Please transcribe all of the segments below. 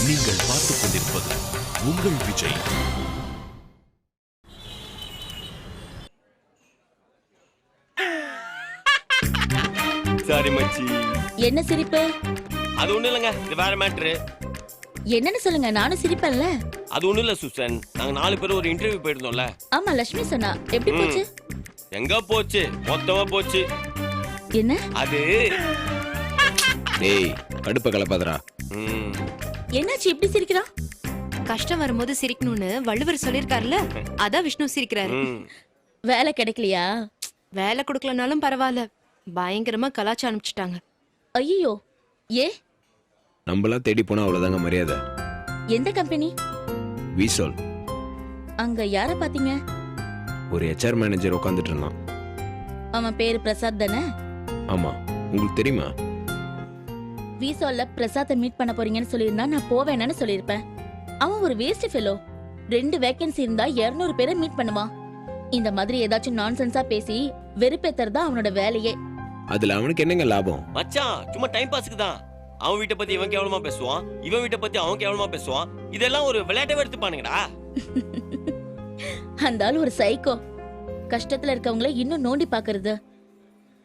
நீங்கள் பார்த்துக் கொண்டிருப்பது உங்கள் விஜய். சாரி மச்சி. என்ன சிரிப்பு? அது ஒண்ணு இல்லங்க, இது வேற மேட்ரு. என்னன்னு சொல்லுங்க, நானும் சிரிப்பேன்ல. அது ஒண்ணு இல்ல சூசன், நாங்க 4 பேர் ஒரு இன்டர்வியூ போயிருந்தோம்ல. ஆமா, லட்சுமி சொன்னா. எப்படி போச்சு? எங்க போச்சு, மொத்தமா போச்சு. என்ன அது? டேய் கடுப்ப கலப்பாதடா. என்னாச்சு இப்படி சிரிக்கிறான்? கஷ்டம் வரும்போது சிரிக்கணும்னு வள்ளுவர் சொல்லிருக்காருல்ல, அதான் விஷ்ணு சிரிக்கிறாரு. வேலை கிடைக்கலையா? வேலை கொடுக்கலனாலும் பரவாயில்ல, பயங்கரமா கலாச்சி அனுப்பிச்சிட்டாங்க. ஐயோ, ஏ? நம்மளாம் தேடி போனா அவ்வளவுதாங்க மரியாதை. எந்த கம்பெனி? விசோல். அங்க யார பாத்தீங்க? ஒரு HR மேனேஜர் உட்காந்துட்டு இருந்தான். அவன் பேரு பிரசாத் தானே? ஆமா, உங்களுக்கு தெரியுமா? விசோல்ல பிரசாத்தை மீட் பண்ண போறீங்கன்னு சொல்லியிருந்தா நான் போவேன்னு சொல்லியிருப்பேன். அவன் ஒரு வேஸ்ட் ஃபெலோ. 2 வேகன்சி இருந்தா 200 பேரை மீட் பண்ணுவான். இந்த மாதிரி ஏதாச்சும் நான்சென்ஸா பேசி வெறுப்பேத்துறதா அவனோட வேலையே. அதுல அவனுக்கு என்னங்க லாபம்? மச்சான், சும்மா டைம் பாஸ்க்கு தான். அவன் வீட்டை பத்தி இவன் கேவலமா பேசுவான், இவன் வீட்டை பத்தி அவன் கேவலமா பேசுவான். இதெல்லாம் ஒரு விளையாட்டை எடுத்துப்பானுங்கடா. அந்த ஆள் ஒரு சைக்கோ. கஷ்டத்துல இருக்கவங்கள இன்னும் நோண்டி பாக்குறது.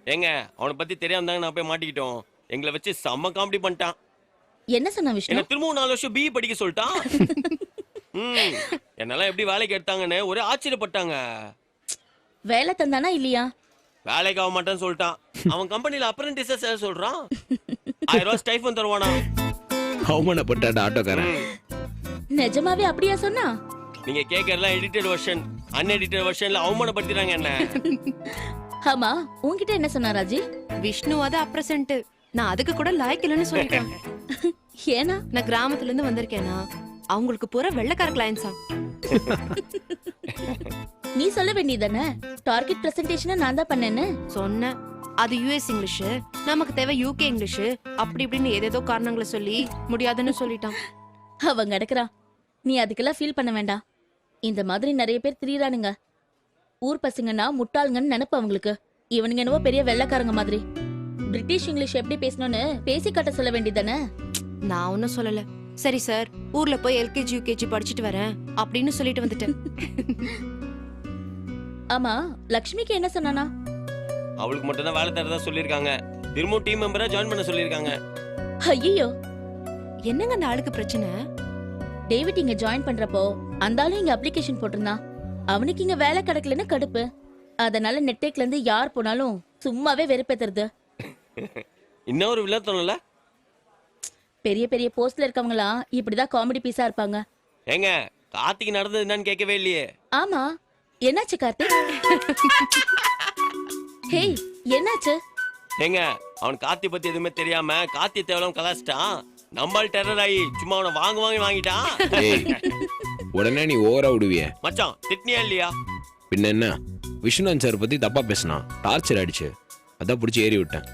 ஏங்க, அவனை பத்தி தெரியாம தாங்க நான் போய் மாட்டிக்கிட்டோம். எங்களை வச்சு செம்ம காமெடி பண்ணிட்டான். என்ன சொன்ன விஷ்ணு? என்ன திரும்பவும் 4 வருஷம் BE படிக்க சொல்லிட்டான். என்னெல்லாம் எப்படி வேலைக்கு எடுத்தாங்கன்னு ஒரே ஆச்சரியப்பட்டாங்க. வேலை தந்தானா இல்லையா? வேலைக்கு ஆக மாட்டேன்னு சொல்லிட்டான். அவன் கம்பெனில அப்ரெண்டிஸா சேர சொல்றான். 1000 ரூபாய் ஸ்டைஃபன் தருவானா. அவமானப்பட்டாட ஆட்டோக்காரன். நிஜமாவே அப்படியா சொன்னா? நீங்க கேக்குறதெல்லாம் எடிட்டட் வெர்ஷன். அன்எடிட்டட் வெர்ஷன்ல அவமானப்படுத்துறாங்க என்ன. ஆமா, உன்கிட்ட என்ன சொன்னா ராஜி? விஷ்ணு அது அப்ரசன்ட், நான் அதுக்கு கூட லாய்க்கு இல்லைன்னு சொல்லிட்டேன். ஏனா நான் கிராமத்துல இருந்து வந்திருக்கேனா, அவங்களுக்கு பூரா வெள்ளைக்கார கிளையன்ஸா. நீ சொல்ல வேண்டியதானே, டார்கெட் பிரசன்டேஷனை நான் தான் பண்ணேன்னு சொன்னேன். அது US இங்கிலீஷ், நமக்கு தேவை UK இங்கிலீஷ். அப்படி இப்படின்னு ஏதேதோ காரணங்களை சொல்லி முடியாதுன்னு சொல்லிட்டான். அவங்க நடக்கிறா. நீ அதுக்கெல்லாம் ஃபீல் பண்ண வேண்டாம். இந்த மாதிரி நிறைய பேர் திரியறானுங்க. ஊர் பசங்கன்னா முட்டாளுங்கன்னு நினைப்பு அவங்களுக்கு. இவனுங்க என்னவோ பெரிய வெள்ளைக்காரங்க மாதிரி. பிரிட்டிஷ் இங்கிலீஷ் எப்படி பேசணும்னு பேசி காட்ட சொல்ல வேண்டியதானே. நான் ஒன்னும் சொல்லல. சரி சார், ஊர்ல போய் LKG UKG படிச்சுட்டு வரேன் அப்படின்னு சொல்லிட்டு வந்துட்டேன். ஆமா, லக்ஷ்மிக்கு என்ன சொன்னானா? அவளுக்கு மட்டும் தான் வேலை தரதா சொல்லிருக்காங்க. திரும்ப டீம் மெம்பரா ஜாயின் பண்ண சொல்லிருக்காங்க. ஐயோ, என்னங்க அந்த ஆளுக்கு பிரச்சனை? டேவிட் இங்க ஜாயின் பண்றப்போ அந்த ஆளு இங்க அப்ளிகேஷன் போட்டிருந்தான். அவனுக்கு இங்க வேலை கிடைக்கலன்னு கடுப்பு. அதனால நெட்டேக்ல இருந்து யார் போனாலும் சும்மாவே வெறுப்பேத்துறது. இன்னொரு வில்லத்தோம்ல, பெரிய பெரிய போஸ்ட்ல இருக்கவங்களா இப்படிதான் காமெடி பீஸா இருப்பாங்க. ஏங்க, கார்த்திக் நடந்தது என்னன்னு கேட்கவே இல்லையே. ஆமா, என்னாச்சு கார்த்திக்? ஹேய், என்னாச்சு? ஏங்க, அவன் கார்த்தி பத்தி எதுவுமே தெரியாம கார்த்தி தேவலாம் கலாச்சிட்டான். நம்மால் டெரர் ஆகி சும்மா அவனை வாங்கிட்டான். ஏய், உடனே நீ ஓவரா விடுவிய. மச்சான், திட்னியா இல்லையா? பின்ன என்ன, விஷ்ணுநாத் சார் பத்தி தப்பா பேசினான், டார்ச்சர் அடிச்சு, அதான் பிடிச்சி ஏறி விட்டேன்.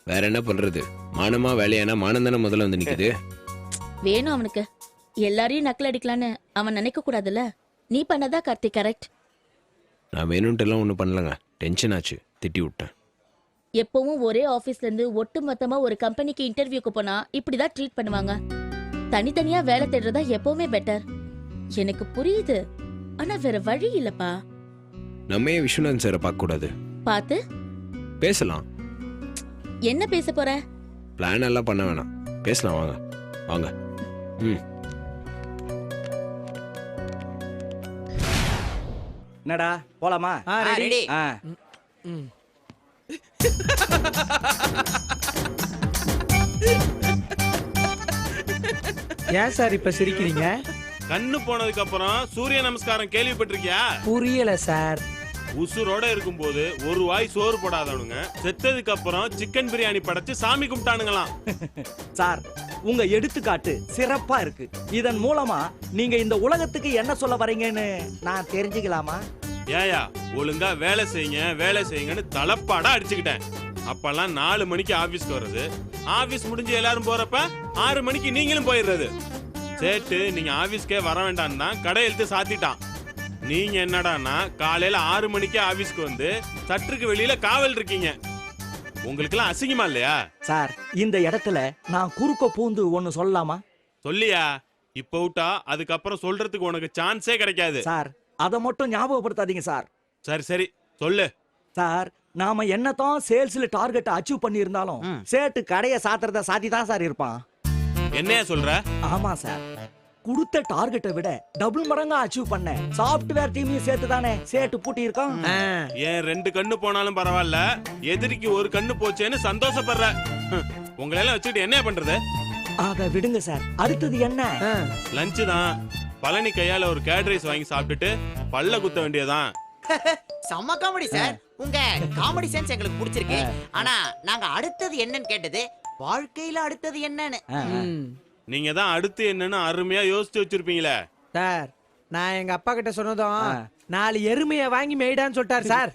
வேற என்ன பண்றது? மானமா வேலையானா மானம் தானே முதல்ல வந்து நிக்குது. வேணும் அவனுக்கு. எல்லாரையும் நக்கல் அடிக்கலான்னு அவன் நினைக்க கூடாதுல்ல. நீ பண்ணதா கார்த்திக் கரெக்ட். நான் வேணும்ட்டு எல்லாம் ஒன்றும் பண்ணலங்க, டென்ஷன் ஆச்சு, திட்டி விட்டேன். எப்பவும் ஒரே ஆபீஸ்ல இருந்து ஒட்டு மொத்தமா ஒரு கம்பெனிக்கு இன்டர்வியூக்கு போனா இப்படிதான் ட்ரீட் பண்ணுவாங்க. தனித்தனியா வேலை தேடுறதா எப்பவுமே பெட்டர். எனக்கு புரியுது, ஆனா வேற வழி இல்லப்பா. நம்ம ஏன் விஸ்வநாதன் சாரை பார்க்க கூடாது? பாத்து பேசலாம். என்ன பேச போற? பிளான் எல்லாம் பண்ண வேணாம், பேசலாம். வாங்க வாங்க. என்னடா போலாமா? ரெடி. ஏன் சார் இப்ப சிரிக்கிறீங்க? கண்ணு போனதுக்கு அப்புறம் சூரிய நமஸ்காரம் கேள்விப்பட்டிருக்கியா? புரியல சார். உசுரோட இருக்கும்போது ஒரு வாய் சோறு போடாதவனுங்க செத்ததுக்கு அப்புறம் சிக்கன் பிரியாணி படைச்சு சாமி கும்பிட்டானுங்களாம். சார், உங்க எடுத்துக்காட்டு சிறப்பா இருக்கு. இதன் மூலமா நீங்க இந்த உலகத்துக்கு என்ன சொல்ல வரீங்கன்னு நான் தெரிஞ்சுக்கலாமா? ஏயா, ஒழுங்கா வேலை செய்யுங்கன்னு தலப்பாடா அடிச்சுக்கிட்டேன். அப்பெல்லாம் 4 மணிக்கு ஆபீஸ்க்கு வர்றது, ஆபீஸ் முடிஞ்சு எல்லாரும் போறப்ப 6 மணிக்கு நீங்களும் போயிடுறது. சேட்டு நீங்க ஆபீஸ்க்கே வர வேண்டாம் தான் கடை எழுத்து சாத்திட்டான். நீங்க என்னடான்னா காலையில 6 மணிக்கே ஆபீஸ்க்கு வந்து சற்றுக்கு வெளியில காவல் இருக்கீங்க. உங்களுக்கெல்லாம் அசிங்கமா இல்லையா? சார் இந்த இடத்துல நான் குறுக்க பூந்து ஒன்னு சொல்லலாமா? சொல்லியா? இப்ப விட்டா அதுக்கப்புறம் சொல்றதுக்கு உனக்கு சான்ஸே கிடைக்காது. சார் அதை மட்டும் ஞாபகப்படுத்தாதீங்க சார். சரி சரி சொல்லு. சார் நாம என்னதான் சேல்ஸ்ல டார்கெட் அச்சீவ் பண்ணி இருந்தாலும் சேட்டு கடையை சாத்துறத சாத்தி தான் சார் இருப்பான். என்னையா சொல்ற? ஆமா சார், கொடுத்த டார்கெட்டை விட டபுள் மடங்கா அச்சீவ் பண்ண சாஃப்ட்வேர் டீமையும் சேர்த்து தானே சேட்டு பூட்டி இருக்கான். ஏன் 2 கண்ணு போனாலும் பரவாயில்ல, எதிரிக்கு ஒரு கண்ணு போச்சேன்னு சந்தோஷப்படுற. உங்களை எல்லாம் வச்சுக்கிட்டு என்ன பண்றது? அத விடுங்க சார், அடுத்தது என்ன? லஞ்சு தான். பழனி கையால ஒரு கேட் ரைஸ் வாங்கி சாப்பிட்டுட்டு பல்ல குத்த வேண்டியதான். செம்ம காமெடி சார். உங்க காமெடி சென்ஸ் எங்களுக்கு பிடிச்சிருக்கு. ஆனா நாங்க அடுத்தது என்னன்னு கேட்டது வாழ்க்கையில அடுத்தது என்னன்னு. நீங்க தான் அடுத்து என்னன்னு அருமையா யோசிச்சு வச்சிருப்பீங்களே. சார் நான் எங்க அப்பா கிட்ட சொன்னதும் 4 எருமையை வாங்கி மேய்டான்னு சொல்லிட்டாரு சார்.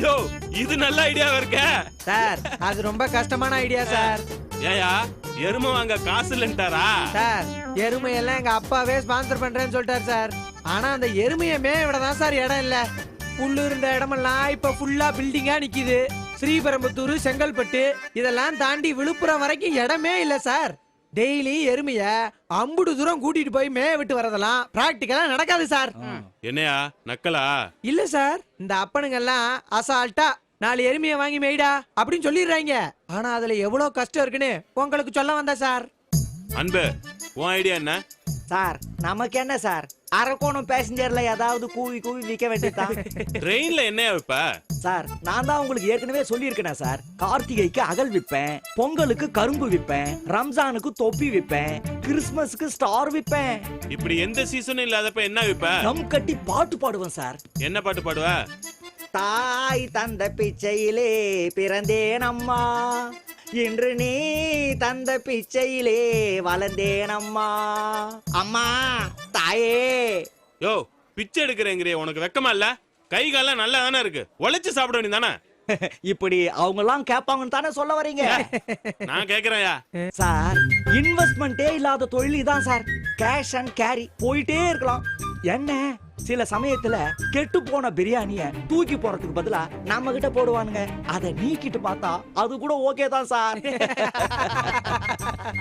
யோ இது நல்ல ஐடியாவா இருக்க சார். அது ரொம்ப கஷ்டமான ஐடியா சார். ஏயா எருமை வாங்க காசு இல்லன்ட்டாரா? சார் எருமை எல்லாம் எங்க அப்பாவே ஸ்பான்சர் பண்றேன்னு சொல்லிட்டாரு சார். ஆனா அந்த எருமையை மேய விட தான் சார் இடம் இல்ல. புல்லு இருந்த இடமெல்லாம் இப்ப ஃபுல்லா பில்டிங்கா நிக்குது. ஸ்ரீபெரும்புத்தூர், செங்கல்பட்டு இதெல்லாம் தாண்டி விழுப்புரம் வரைக்கும் இடமே இல்ல சார். டெய்லி எருமைய அம்புடு தூரம் கூட்டிட்டு போய் மேய விட்டு வரதெல்லாம் பிராக்டிகலா நடக்காது சார். என்னையா நக்கலா? இல்ல சார், இந்த அப்பனுங்க எல்லாம் அசால்ட்டா 4 எருமையை வாங்கி மேய்டா அப்படின்னு சொல்லிடுறாங்க. ஆனா அதுல எவ்வளவு கஷ்டம் இருக்குன்னு உங்களுக்கு சொல்ல வந்தா சார். அன்பு உன் ஐடியா என்ன? சார் நமக்கு என்ன சார், அரக்கோணம் பேசஞ்சர்ல ஏதாவது கூவி கூவி விற்க வேண்டியதுதான். ட்ரெயின்ல என்னையா வைப்ப? சார் நான் தான் உங்களுக்கு ஏற்கனவே சொல்லியிருக்கேன் சார். கார்த்திகைக்கு அகல் விற்பேன், பொங்கலுக்கு கரும்பு விற்பேன், ரம்ஜானுக்கு தொப்பி விற்பேன், கிறிஸ்துமஸ்க்கு ஸ்டார் விற்பேன். இப்படி எந்த சீசனும் இல்லாதப்ப என்ன வைப்ப? நம் கட்டி பாட்டு பாடுவேன் சார். என்ன பாட்டு பாடுவ? தாய் தந்த பிச்சையிலே பிறந்தேன் அம்மா, இன்று நீ தந்த பிச்சையிலே வளர்ந்தேன் அம்மா. அம்மா தாயே. யோ பிச்சை எடுக்கிறேங்கிறிய, உனக்கு வெக்கமா இல்ல? கை காலம் நல்லா தானே இருக்கு, உழைச்சு சாப்பிட வேண்டியதானே? இப்படி அவங்க எல்லாம் கேட்பாங்கன்னு தானே சொல்ல வரீங்க? நான் கேக்குறேன்யா. சார் இன்வெஸ்ட்மெண்டே இல்லாத தொழில் இதான் சார். கேஷ் அண்ட் கேரி போயிட்டே இருக்கலாம். என்ன சில சமயத்துல கெட்டு போன பிரியாணிய தூக்கி போறதுக்கு பதிலா நம்ம கிட்ட போடுவானுங்க. அதை நீக்கிட்டு பார்த்தா அது கூட ஓகே தான் சார்.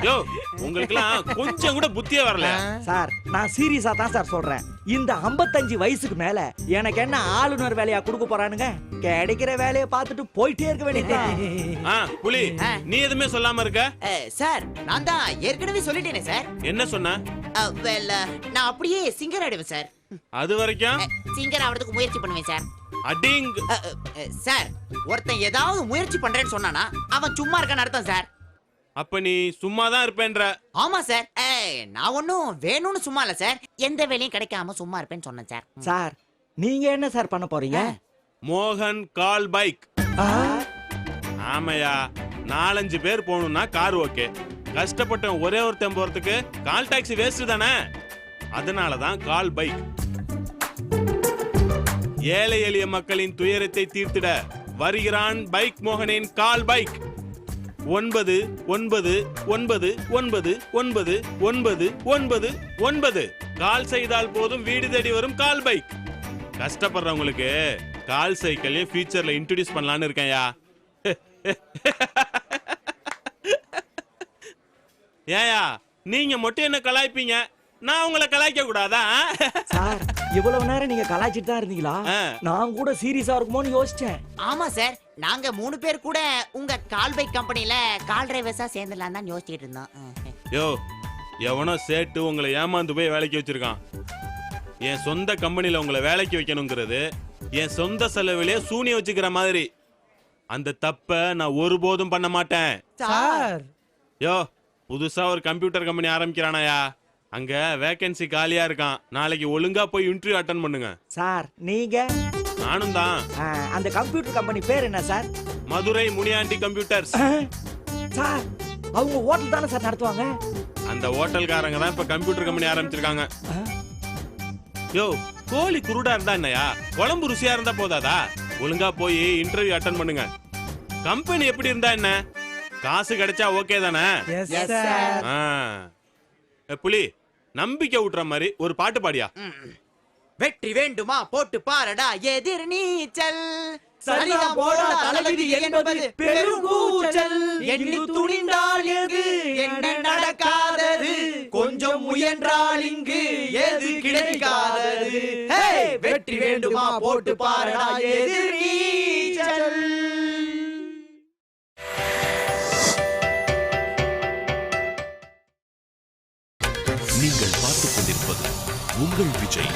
யோ உங்களுக்குலாம் கொஞ்சம் கூட புத்தியே வரல சார். நான் சீரியஸா தான் சார் சொல்றேன். இந்த 55 வயசுக்கு மேல எனக்கு என்ன ஆளுநர் வேலையா கொடுக்க போறானுங்க? கிடைக்கிற வேலையை பார்த்துட்டு போயிட்டே இருக்க வேண்டியதுதான். புலி நீ எதுவுமே சொல்லாம இருக்க? சார் நான் தான் ஏற்கனவே சொல்லிட்டேனே சார். என்ன சொன்ன? நான் அப்படியே சிங்கர் ஆயிடுவேன் சார். அது வரைக்கும் சிங்கர் ஆவறதுக்கு முயற்சி பண்ணுவேன் சார். அடிங். சார் ஒருத்தன் ஏதாவது முயற்சி பண்றேன்னு சொன்னானா அவன் சும்மா இருக்கான்னு அர்த்தம் சார். அப்ப நீ சும்மா தான் இருப்பேன்ற? ஆமா சார். நான் ஒன்னும் வேணும்னு சும்மா இல்ல சார், எந்த வேலையும் கிடைக்காம சும்மா இருப்பேன்னு சொன்னேன் சார். சார் நீங்க என்ன சார் பண்ண போறீங்க? மோகன் கால் பைக். ஆமையா 4-5 பேர் போகணும்னா கார் ஓகே. கஷ்டப்பட்ட ஒரே ஒருத்தன் போறதுக்கு கால் டாக்ஸி வேஸ்ட் தானே. அதனாலதான் கால் பைக். ஏழை எளிய மக்களின் துயரத்தை தீர்த்திட வருகிறான் பைக் மோகனின் கால் பைக். 99999999 கால் செய்தால் போதும் வீடு தேடி வரும் கால் பைக். கஷ்டப்படுறவங்களுக்கு கால் சைக்கிளே ஃபியூச்சர்ல இன்ட்ரோடியூஸ் பண்ணலான்னு இருக்கேன்யா. ஏயா நீங்க மட்டும் என்ன கலாய்ப்பீங்க, நான் உங்களை கலாய்க்க கூடாதா? சார் இவ்வளவு நேரம் நீங்க கலாய்ச்சிட்டு தான் இருந்தீங்களா? நான் கூட சீரியஸா இருக்குமோன்னு யோசிச்சேன். ஆமா சார், நாங்க 3 பேர் கூட உங்க கால் பைக் கம்பெனில கால் டிரைவர்ஸா சேர்ந்துடலாம் தான் யோசிச்சுட்டு இருந்தோம். யோ எவனோ சேட்டு உங்களை ஏமாந்து போய் வேலைக்கு வச்சிருக்கான். என் சொந்த கம்பெனில உங்களை வேலைக்கு வைக்கணுங்கிறது என் சொந்த செலவிலே சூனிய வச்சுக்கிற மாதிரி. அந்த தப்ப நான் ஒருபோதும் பண்ண மாட்டேன் சார். யோ புதுசா ஒரு கம்ப்யூட்டர் கம்பெனி ஆரம்பிக்கிறானாயா, அங்க வேகன்சி காலியா இருக்கான். நாளைக்கு ஒழுங்கா போய் இன்டர்வியூ அட்டெண்ட் பண்ணுங்க. சார் நீங்க? நானும் தான். அந்த கம்ப்யூட்டர் கம்பெனி பேர் என்ன sir? Madurai Muniyandi computers. Sir அவங்க ஹோட்டல் தானே சார் நடத்துவாங்க? அந்த ஹோட்டல்காரங்க தான் இப்ப கம்ப்யூட்டர் கம்பெனி ஆரம்பிச்சிருக்காங்க. யோ கோழி குருடா இருந்தா என்னையா, குழம்பு ருசியா இருந்தா போதாதா? ஒழுங்கா போய் இன்டர்வியூ அட்டெண்ட் பண்ணுங்க. கம்பெனி எப்படி இருந்தா என்ன, காசு கிடைச்சா ஓகே தானே? புலி நம்பிக்கை விட்டுற மாதிரி ஒரு பாட்டு பாடியா. வெற்றி வேண்டுமா போட்டு பாரடா எதிர் நீச்சல், சரிதான் போடா தளபதி என்பது பெருங்கூச்சல். எண்ணி துணிந்தால் எது என்ன நடக்காதது, கொஞ்சம் முயன்றால் இங்கு எது கிடைக்காதது. ஹே, வெற்றி வேண்டுமா போட்டு பாரடா எதிர்நீச்சல். நீங்கள் பார்த்துக் கொண்டிருப்பது உங்கள் Vijay.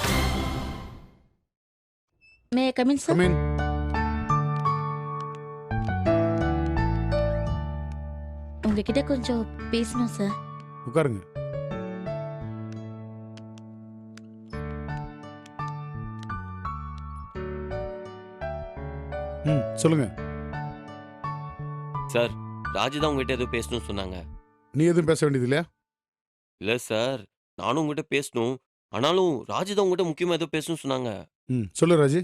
May come in sir. Come in. உங்ககிட்ட கொஞ்சம் பேசணும் சார். உட்காருங்க. சொல்லுங்க. சார் ராஜு தான் உங்ககிட்ட ஏதோ பேசணும்னு சொன்னாங்க. நீ எதுவும் பேச வேண்டியது இல்லையா? இல்ல சார், நானும் உங்ககிட்ட பேசணும். ஆனாலும் ராஜு தான் உங்ககிட்ட முக்கியமா ஏதோ பேசணும்னு சொன்னாங்க. சொல்லு ராஜி.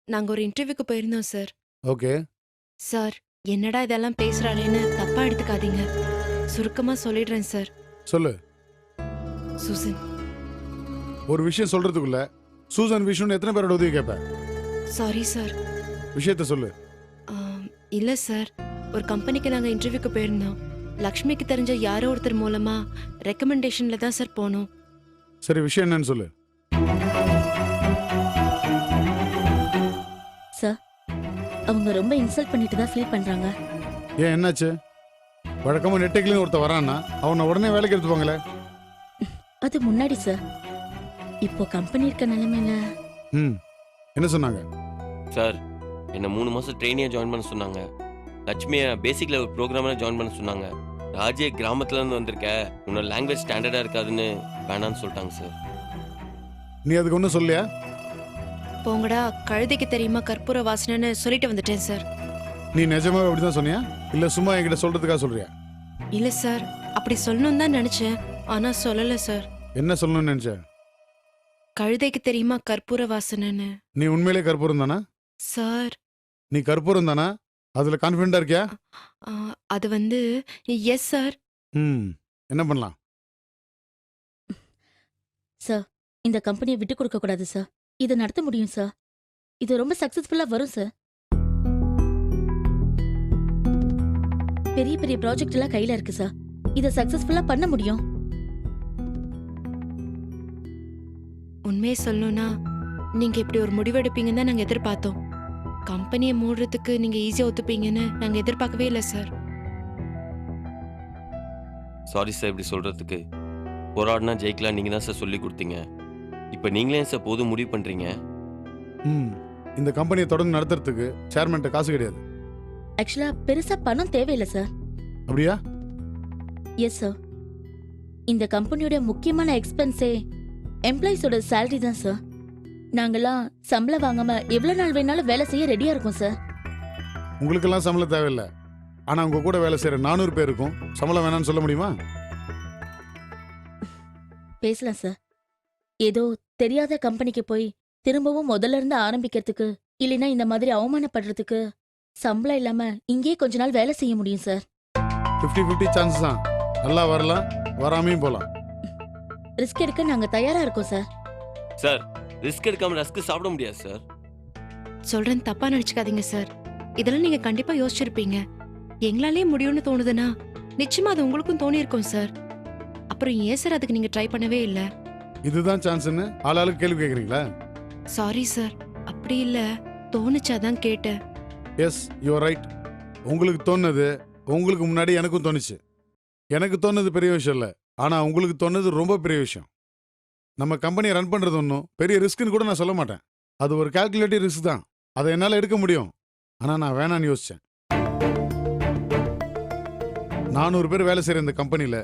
நாங்க ஒரு இன்டர்வியூக்கு போயிருந்தோம் சார். ஓகே. சார் என்னடா இதெல்லாம் பேசுறாளேன்னு தப்பா எடுத்துக்காதீங்க. சுருக்கமா சொல்லிடுறேன் சார். சொல்லு. சூசன். ஒரு விஷயம் சொல்றதுக்குள்ள சூசன் விஷ்ணு எத்தனை பேரோட உதவி கேட்ப? Sorry sir. விஷயத்த சொல்லு. இல்ல சார், ஒரு கம்பெனிக்கு நாங்க இன்டர்வியூக்கு போயிருந்தோம். லக்ஷ்மிக்கு தெரிஞ்ச யாரோ ஒருத்தர் மூலமா ரெக்கமெண்டேஷன்ல தான் சார் போனோம். சரி, விஷயம் என்னன்னு சொல்லு. சார் அவங்க ரொம்ப இன்சல்ட் பண்ணிட்டு தான் ஃபீல் பண்றாங்க. ஏன், என்னாச்சு? வழக்கமா நெட்டைக்குன்னு ஒருத்தர் வரான்னா அவனை உடனே வேலைக்கு எடுத்துப்பாங்களே. அது முன்னாடி சார். இப்போ கம்பெனி இருக்க நிலைமையில. என்ன சொன்னாங்க? சார் என்ன 3 மாசம் ட்ரெயினியா ஜாயின் பண்ண சொன்னாங்க. லட்சுமியை பேசிக் லெவல் ப்ரோக்ராமில் ஜாயின் பண்ண சொன்னாங்க. ராஜே கிராமத்துல இருந்து வந்திருக்க, உன்னோட லாங்குவேஜ் ஸ்டாண்டர்டா இருக்காதுன்னு வேணான்னு சொல்லிட்டாங்க சார். நீ அதுக்கு ஒன்றும் சொல்லியா? போங்கடா கழுதைக்கு தெரியுமா கற்பூர வாசனைன்னு சொல்லிட்டு வந்துட்டேன் சார். நீ நிஜமாவே அப்படிதான் சொன்னியா இல்ல சும்மா என்கிட்ட சொல்றதுக்காக சொல்றியா? இல்ல சார், அப்படி சொல்லணும் தான் நினைச்சேன், ஆனா சொல்லல சார். என்ன சொல்லணும்னு நினைச்ச? கழுதைக்கு தெரியுமா கற்பூர வாசனைன்னு. நீ உண்மையிலே கற்பூரம் தானா? சார் நீ கற்பூரம் தானா? அதுல கான்ஃபிடண்டா இருக்கியா? அது வந்து எஸ் சார். என்ன பண்ணலாம்? சார் இந்த கம்பெனியை விட்டு கொடுக்க கூடாது சார். இதை நடத்த முடியும் சார். இது ரொம்ப சக்சஸ்ஃபுல்லா வரும் சார். பெரிய பெரிய ப்ராஜெக்ட் எல்லாம் கையில இருக்கு சார். இதை சக்சஸ்ஃபுல்லா பண்ண முடியும். உண்மையை சொல்லணும்னா நீங்க இப்படி ஒரு முடிவெடுப்பீங்கன்னு தான் நாங்க எதிர்பார்த்தோம். கம்பெனியை மூடுறதுக்கு நீங்க ஈஸியா ஒத்துப்பீங்கன்னு நாங்க எதிர்பார்க்கவே இல்லை சார். சாரி சார், இப்படி சொல்றதுக்கு. போராடினா ஜெயிக்கலாம் நீங்க தான் சார் சொல்லி கொடுத்தீங்க. இப்போ நீங்களே சார் போதும் முடிவு பண்றீங்க. இந்த கம்பெனியை தொடர்ந்து நடத்துறதுக்கு சேர்மன்ட்ட காசு கிடையாது. ஆக்சுவலா பெருசா பணம் தேவையில்லை சார். அப்படியா? Yes sir. இந்த கம்பெனியோட முக்கியமான எக்ஸ்பென்ஸே எம்ப்ளாயிஸோட சேலரி தான் சார். நாங்கெல்லாம் சம்பளம் வாங்காம எவ்வளவு நாள் வேணாலும் வேலை செய்ய ரெடியா இருக்கோம் சார். உங்களுக்கெல்லாம் சம்பளம் தேவையில்லை. ஆனா உங்க கூட வேலை செய்யற 400 பேருக்கும் சம்பளம் வேணாம்னு சொல்ல முடியுமா? பேசலாம் சார். ஏதோ தெரியாத கம்பெனிக்கு போய் திரும்பவும் முதல்ல இருந்து ஆரம்பிக்கிறதுக்கு, இல்லைன்னா இந்த மாதிரி அவமானப்படுறதுக்கு சம்பளம் இல்லாம இங்கேயே கொஞ்ச நாள் வேலை செய்ய முடியும் சார். 50-50 சான்ஸ் தான். நல்லா வரலாம், வராமையும் போலாம். ரிஸ்க் எடுக்க நாங்க தயாரா இருக்கோம் சார். சார் ரிஸ்க் எடுக்காம ரஸ்க் சாப்பிட முடியாது சார். சொல்றேன் தப்பா நினைச்சுக்காதீங்க சார். இதெல்லாம் நீங்க கண்டிப்பா யோசிச்சிருப்பீங்க. எங்களாலே முடியும்னு தோணுதுன்னா நிச்சயமா அது உங்களுக்கும் தோணி இருக்கும் சார். அப்புறம் ஏன் சார் அதுக்கு நீங்க ட்ரை பண்ணவே இல்ல? இதுதான் சான்ஸ்னு ஆளாளுக்கு கேள்வி கேக்குறீங்களா? சாரி சார், அப்படி இல்ல, தோணுச்சாதான் கேட்டேன். Yes, you are right. உங்களுக்கு தோணுது உங்களுக்கு முன்னாடி எனக்கும் தோணுச்சு. எனக்கு தோணுது பெரிய விஷயம் இல்லை, ஆனா உங்களுக்கு தோணுது ரொம்ப பெரிய விஷயம். நம்ம கம்பெனியை ரன் பண்றது ஒன்றும் பெரிய ரிஸ்க்னு கூட நான் சொல்ல மாட்டேன். அது ஒரு கால்குலேட்டிவ் ரிஸ்க் தான். அதை என்னால் எடுக்க முடியும். ஆனா நான் வேணான்னு யோசிச்சேன். 400 பேர் வேலை செய்யற இந்த கம்பெனியில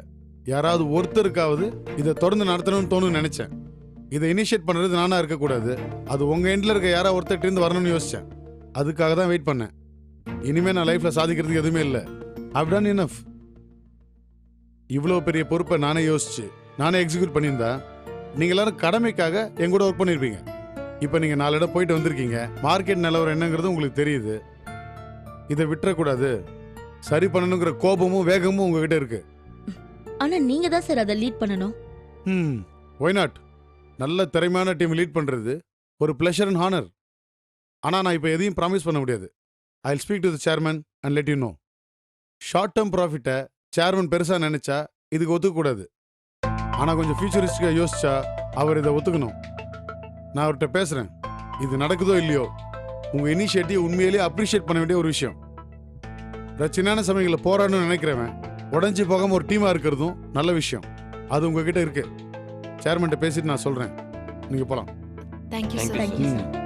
யாராவது ஒருத்தருக்காவது இதை தொடர்ந்து நடத்தணும்னு தோணுன்னு நினைச்சேன். இதை இனிஷியேட் பண்றது நானா இருக்கக்கூடாது, அது உங்க எண்ட்ல இருக்க யாரா ஒருத்தர் இருந்து வரணும்னு யோசிச்சேன். அதுக்காக தான் வெயிட் பண்ணேன். இனிமே நான் லைஃப்ல சாதிக்கிறதுக்கு எதுவுமே இல்லை. I've done enough. இவ்வளோ பெரிய பொறுப்பை நானே யோசிச்சு நானே எக்ஸிக்யூட் பண்ணியிருந்தா நீங்க எல்லாரும் கடமைக்காக என் கூட ஒர்க் பண்ணியிருப்பீங்க. இப்போ நீங்க 4 இடம் போயிட்டு வந்திருக்கீங்க. மார்க்கெட் நிலவரம் என்னங்கிறது உங்களுக்கு தெரியுது. இதை விட்டுறக்கூடாது. சரி பண்ணணுங்கிற கோபமும் வேகமும் உங்ககிட்ட இருக்கு. ஆனா நீங்க தான் சார் அதை லீட் பண்ணணும். Why not? நல்ல திறமையான டீம் லீட் பண்றது ஒரு பிளஷர் அண்ட் ஹானர். ஆனால் நான் இப்போ எதையும் ப்ராமிஸ் பண்ண முடியாது. I will speak to the chairman and let you know. Short term ப்ராஃபிட்டை சேர்மன் பெருசாக நினச்சா இதுக்கு ஒத்துக்கக்கூடாது. ஆனால் கொஞ்சம் ஃபியூச்சரிஸ்டிக்காக யோசிச்சா அவர் இதை ஒத்துக்கணும். நான் அவர்கிட்ட பேசுகிறேன். இது நடக்குதோ இல்லையோ, உங்கள் இனிஷியேட்டிவ் உண்மையிலேயே அப்ரிஷியேட் பண்ண வேண்டிய ஒரு விஷயம். பிரச்சனையான சமயங்களில் போராடணும்னு நினைக்கிறவன் உடஞ்சி போகாமல் ஒரு டீமாக இருக்கிறதும் நல்ல விஷயம். அது உங்ககிட்ட இருக்கு. சேர்மன்ட்ட பேசிட்டு நான் சொல்கிறேன். நீங்கள் போகலாம். Thank you Thank sir. you, thank you sir.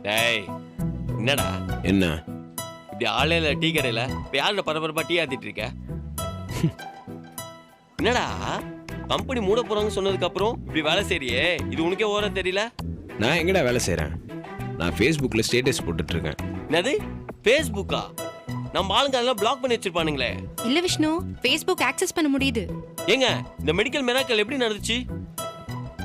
டேய் என்னடா என்ன? இப்படி ஆலையில டீ கடையில இப்ப யாரோட பரபரப்பா டீ ஆத்திட்டு இருக்க? என்னடா கம்பெனி மூட போறாங்க சொன்னதுக்கு அப்புறம் இப்படி வேலை செய்றியே, இது உனக்கே ஓர தெரியல? நான் எங்கடா வேலை செய்கிறேன்? நான் ஃபேஸ்புக்கில் ஸ்டேட்டஸ் போட்டுட்ருக்கேன். என்னது ஃபேஸ்புக்கா? நம்ம ஆளுங்க அதெல்லாம் பிளாக் பண்ணி வச்சிருப்பானுங்களே. இல்ல விஷ்ணு, Facebook ஆக்சஸ் பண்ண முடியுது. ஏங்க இந்த மெடிக்கல் மிராக்கல் எப்படி நடந்துச்சு?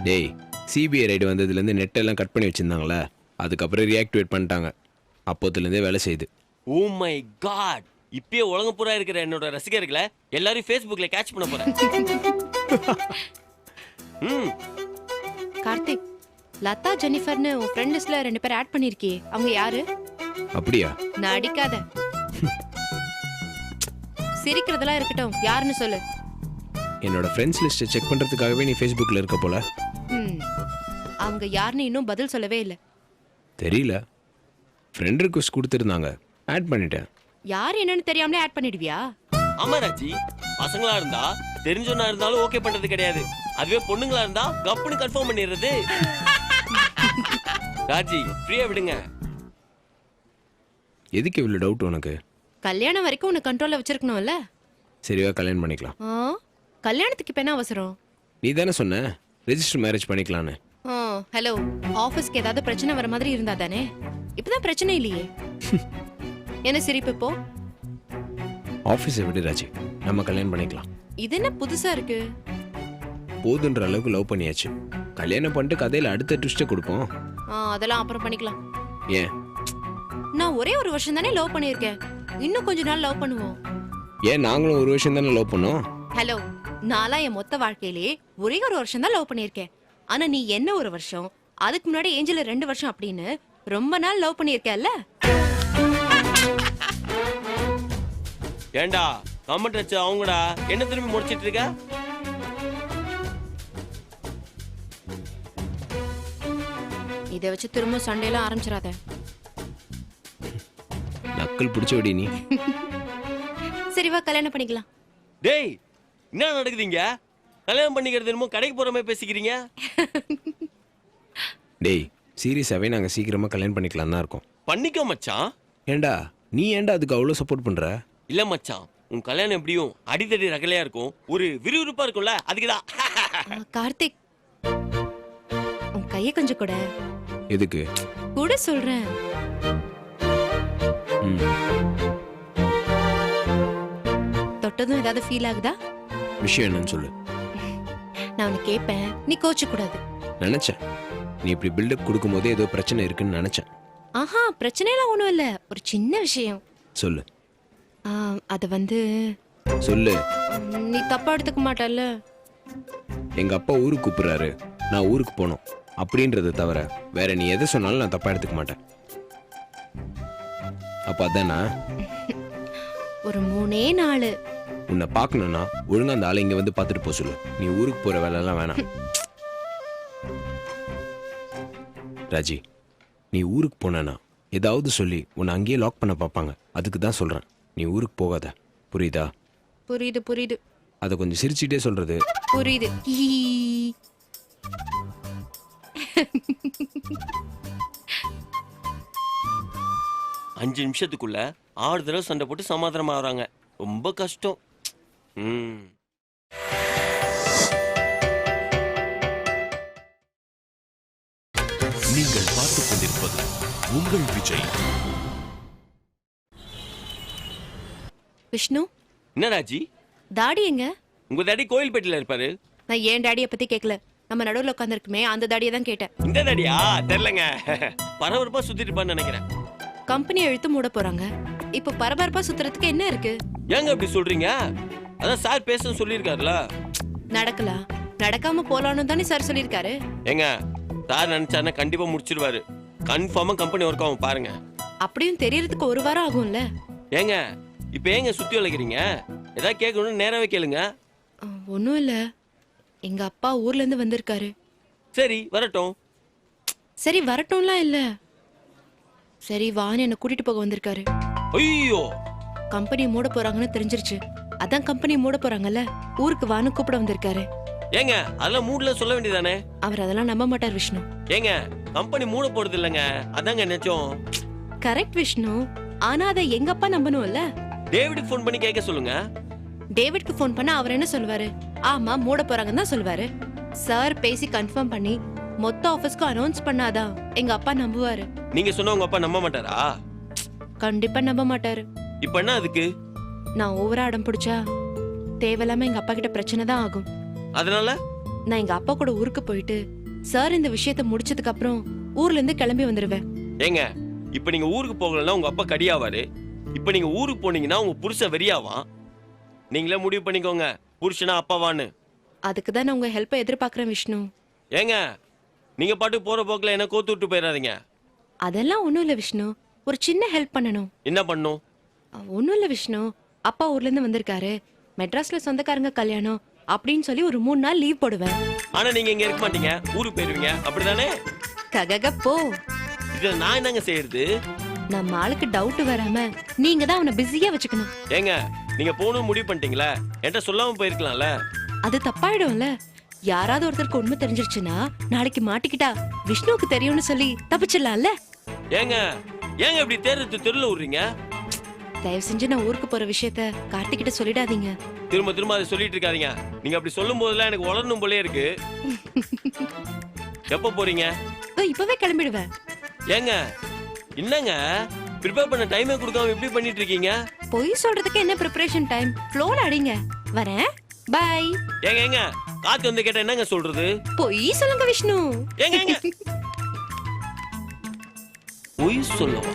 டேய், சிபிஐ ரைடு வந்ததுலேருந்து நெட்டெல்லாம் கட் பண்ணி வச்சுருந்தாங்களே, அதுக்கப்புறம் ரீஆக்டிவேட் பண்ணிட்டாங்க. அப்போத்துலேருந்தே வேலை செய்யுது. ஓ மை காட், இப்பயே உலகம் பூரா இருக்கிற என்னோட ரசிகர்களை எல்லாரும் ஃபேஸ்புக்ல கேட்ச் பண்ண போறேன். கார்த்திக், லதா ஜெனிஃபர்னு உன் ஃப்ரெண்ட் லிஸ்ட்ல 2 பேர் ஆட் பண்ணிருக்கியே, அவங்க யாரு? அப்படியா? நான் அடிக்காத. சிரிக்கிறதெல்லாம் இருக்கட்டும், யாருன்னு சொல்லு. என்னோட ஃப்ரெண்ட்ஸ் லிஸ்ட்டை செக் பண்ணுறதுக்காகவே நீ ஃபேஸ்புக்கில் இருக்க போல. அவங்க யாருன்னு இன்னும் பதில் சொல்லவே இல்லை. தெரியல, ஃப்ரெண்ட் ரிக்வெஸ்ட் கொடுத்துருந்தாங்க, ஆட் பண்ணிட்டேன். யார் என்னன்னு தெரியாமலே ஆட் பண்ணிடுவியா? ஆமா ராஜி, பசங்களா இருந்தா தெரிஞ்சவனா இருந்தாலும் ஓகே பண்றது கிடையாது. அதுவே பொண்ணுங்களா இருந்தா கப்புன்னு கன்ஃபார்ம் பண்ணிடுறது. ராஜி ஃப்ரீயா விடுங்க. எதுக்கு இவ்வளோ டவுட் உனக்கு? கல்யாணம் வரைக்கும் உன்னை கண்ட்ரோல்ல வச்சிருக்கணும்ல. சரிவா, கல்யாணம் பண்ணிக்கலாம். கல்யாணத்துக்கு இப்ப என்ன அவசரம்? நீ தானே சொன்ன ரெஜிஸ்டர் மேரேஜ் பண்ணிக்கலான்னு. ஹலோ, ஆபீஸ்க்கு ஏதாவது பிரச்சனை வர மாதிரி இருந்தா தானே. இப்பதான் பிரச்சனை இல்லையே. என்ன சிரிப்பு இப்போ? ஆஃபீஸை விடு ராஜி, நம்ம கல்யாணம் பண்ணிக்கலாம். இது என்ன புதுசா இருக்கு? போதுன்ற அளவுக்கு லவ் பண்ணியாச்சு. கல்யாணம் பண்ணிட்டு கதையில் அடுத்த ட்விஸ்ட்டை கொடுப்போம். அதெல்லாம் அப்புறம் பண்ணிக்கலாம். ஏன்? நான் ஒரே ஒரு வருஷம் தானே லவ் பண்ணியிருக்கேன். இன்னும் கொஞ்ச நாள் லவ் பண்ணுவோம். ஏன், நாங்களும் ஒரு வருஷம் தானே லவ் பண்ணோம். ஹலோ, நான்லாம் என் மொத்த வாழ்க்கையிலே ஒரே ஒரு வருஷம் தான் லவ் பண்ணியிருக்கேன். ஆனா நீ என்ன ஒரு வருஷம், அதுக்கு முன்னாடி ஏஞ்சல 2 வருஷம் அப்படின்னு ரொம்ப நாள் லவ் பண்ணியிருக்கேன்ல. ஏண்டா கமெண்ட் வச்சு அவங்கடா என்ன திரும்பி முடிச்சிட்டு இருக்க? இதை வச்சு திரும்ப சண்டையெல்லாம் ஆரம்பிச்சிடாத. நக்கல் பிடிச்ச விடி நீ. சரி வா, கல்யாணம் பண்ணிக்கலாம். டேய் என்ன நடக்குதுங்க? கல்யாணம் பண்ணிக்கிறது என்னமோ கடைக்கு போற மாதிரி பேசிக்கிறீங்க. டேய், சீரியஸாவே நாங்கள் சீக்கிரமாக கல்யாணம் பண்ணிக்கலாம் தான் இருக்கோம். பண்ணிக்கோ மச்சான். ஏண்டா நீ ஏண்டா அதுக்கு அவ்வளோ சப்போர்ட் பண்ணுற? இல்ல மச்சான், உன் கல்யாணம் எப்படியும் அடித்தடி ரகலையா இருக்கும், ஒரு விறுவிறுப்பா இருக்கும்ல, அதுக்குதான். கார்த்திக், உன் கையை கொஞ்சம் கூட. எதுக்கு? கூட சொல்றேன். தொட்டதும் ஏதாவது ஃபீல் ஆகுதா? விஷயம் என்னன்னு சொல்லு. நான் உன்னை கேட்பேன், நீ கோச்சு கூடாது. நினைச்சேன் நீ இப்படி பில்டப் கொடுக்கும்போதே ஏதோ பிரச்சனை இருக்குன்னு நினைச்சேன். ஆஹா, பிரச்சனைலாம் ஒண்ணும் இல்ல, ஒரு சின்ன விஷயம். சொல்லு. அது வந்து சொல்லு. நீ தப்பா எடுத்துக்க மாட்டல்ல? எங்க அப்பா ஊருக்கு கூப்பிடுறாரு, நான் ஊருக்கு போனோம் அப்படின்றத தவிர வேற நீ எதை சொன்னாலும் நான் தப்பா எடுத்துக்க மாட்டேன். அப்ப அதானா? ஒரு 3 நாள் உன்னை பார்க்கணும்னா ஒழுங்கா அந்த ஆளை இங்க வந்து பார்த்துட்டு போ சொல்லு. நீ ஊருக்கு போற வேலை எல்லாம் வேணாம். ராஜி, நீ ஊருக்கு போனா ஏதாவது சொல்லி உன்னை அங்கேயே லாக் பண்ண பார்ப்பாங்க. அதுக்கு தான் சொல்றேன், நீ ஊருக்கு போகாத. புரியுதா? புரியுது புரியுது. அதை கொஞ்சம் சிரிச்சுட்டே சொல்றது. புரியுது. 5 நிமிஷத்துக்குள்ள 6 தடவை சண்டை போட்டு சமாதானமா ஆகுறாங்க. ரொம்ப கஷ்டம். நீங்கள் பார்த்துக் கொண்டிருப்பது உங்கள் விஜய். விஷ்ணு, என்ன ராஜி, டாடி எங்க? உங்க டாடி கோயில்பேட்டையில இருப்பாரு. நான் ஏன் டாடியை பத்தி கேட்கல, நம்ம நடுவுல உட்காந்துருக்குமே அந்த டாடியை தான் கேட்டேன். இந்த டாடியா? தெரியலங்க, பரபரப்பா சுத்திட்டு இருப்பான்னு நினைக்கிறேன். கம்பெனி இழுத்து மூட போறாங்க. இப்ப பரபரப்பா சுத்துறதுக்கு என்ன இருக்கு? ஏங்க அப்படி சொல்றீங்க? அதான் சார் பேச சொல்லியிருக்காருல. நடக்கலாம், நடக்காம போலான்னு தானே சார் சொல்லியிருக்காரு. ஏங்க சார் நினைச்சாருன்னா கண்டிப்பா முடிச்சிருவாரு. கன்ஃபார்மா கம்பெனி ஒர்க் ஆகும் பாருங்க. அப்படியும் தெரியறதுக்கு ஒரு வாரம் ஆகும்ல. ஏங்க இப்ப ஏங்க சுத்தி வளைக்கிறீங்க? ஏதாவது கேட்கணும்னு நேராவே கேளுங்க. ஒன்றும் இல்ல, எங்க அப்பா ஊர்ல இருந்து வந்திருக்காரு. சரி வரட்டும். சரி வரட்டும்லாம் இல்ல, சரி வான்னு என்ன கூட்டிட்டு போக வந்திருக்காரு. ஐயோ கம்பெனி மூட போறாங்கன்னு தெரிஞ்சிருச்சு, அதான் கம்பெனி மூட போறாங்கல்ல, ஊருக்கு வான்னு கூப்பிட வந்திருக்காரு. ஏங்க அதெல்லாம் மூட்ல சொல்ல வேண்டியதானே? அவர் அதெல்லாம் நம்ப மாட்டார் விஷ்ணு. ஏங்க கம்பெனி மூட போறது இல்லைங்க, அதாங்க நினைச்சோம். கரெக்ட் விஷ்ணு, ஆனா அதை எங்க அப்பா நம்பணும்ல. டேவிடுக்கு ஃபோன் பண்ணி கேட்க சொல்லுங்க. டேவிட்க்கு ஃபோன் பண்ணா அவர் என்ன சொல்லுவாரு? ஆமா மூட போறாங்கன்னு தான் சொல்லுவாரு. சார் பேசி கன்ஃபார்ம் பண்ணி மொத்த ஆபீஸ்க்கு அனௌன்ஸ் பண்ணாதான் எங்க அப்பா நம்புவாரு. நீங்க சொன்னா உங்க அப்பா நம்ப மாட்டாரா? கண்டிப்பா நம்ப மாட்டாரு. இப்ப என்ன அதுக்கு? நான் ஓவரா அடம் பிடிச்சா தேவையில்லாம எங்க அப்பா கிட்ட பிரச்சனை தான் ஆகும். அதனால நான் எங்க அப்பா கூட ஊருக்கு போயிட்டு சார் இந்த விஷயத்தை முடிச்சதுக்கு அப்புறம் ஊர்ல இருந்து கிளம்பி வந்துருவேன். ஏங்க இப்ப நீங்க ஊருக்கு போகலன்னா உங்க அப்பா கடியாவாரு. இப்ப நீங்க ஊருக்கு போனீங்கன்னா உங்க புருஷன் வெறியாவான். நீங்களே முடிவு பண்ணிக்கோங்க, புருஷனா அப்பாவான்னு. அதுக்கு தான் நான் உங்க ஹெல்ப்பை எதிர்பார்க்கறேன் விஷ்ணு. ஏங்க நீங்க பாட்டு போற போக்குல என்ன கோத்து விட்டு போயிடாதீங்க. அதெல்லாம் ஒண்ணும் இல்ல விஷ்ணு, ஒரு சின்ன ஹெல்ப் பண்ணணும். என்ன பண்ணும்? ஒண்ணும் இல்ல விஷ்ணு, அப்பா ஊர்ல இருந்து வந்திருக்காரு, மெட்ராஸ்ல சொந்தக்காரங்க கல்யாணம் அப்படின்னு சொல்லி ஒரு 3 நாள் லீவ் போடுவேன். ஆனா நீங்க இங்க இருக்க மாட்டீங்க, ஊருக்கு போயிருவீங்க, அப்படிதானே? கககப்போ, இத நான் என்னங்க செய்யறது? நம்ம ஆளுக்கு டவுட் வராம நீங்க தான் அவனை பிஸியா வச்சுக்கணும். ஏங்க நீங்க போகணும் முடிவு பண்ணிட்டீங்களா? என்கிட்ட சொல்லாம போயிருக்கலாம்ல. அது தப்பாயிடும்ல. யாராவது ஒருத்தருக்கு உண்மை தெரிஞ்சிருச்சுன்னா நாளைக்கு மாட்டிக்கிட்டா விஷ்ணுவுக்கு தெரியும்னு சொல்லி தப்பிச்சிடலாம்ல. ஏங்க ஏங்க இப்படி தேர்தல் தெருல விடுறீங்க? தயவு செஞ்சு நான் ஊருக்கு போற விஷயத்த கார்த்திகிட்ட சொல்லிடாதீங்க. திரும்ப திரும்ப அதை சொல்லிட்டு இருக்காதீங்க. நீங்க அப்படி சொல்லும் போதெல்லாம் எனக்கு வளரணும் போலே இருக்கு. எப்ப போறீங்க? இப்பவே கிளம்பிடுவேன். ஏங்க என்னங்க ப்ரிப்பேர் பண்ண டைமே கொடுக்காம இப்படி பண்ணிட்டு இருக்கீங்க? பொய் சொல்றதுக்கு என்ன ப்ரிப்பரேஷன் டைம்? ஃப்ளோல அடிங்க. வரேன், பை. ஏங்க ஏங்க காத்து வந்து கேட்டா என்னங்க சொல்றது? பொய் சொல்லுங்க விஷ்ணு. ஏங்க ஏங்க பொய் சொல்லவா?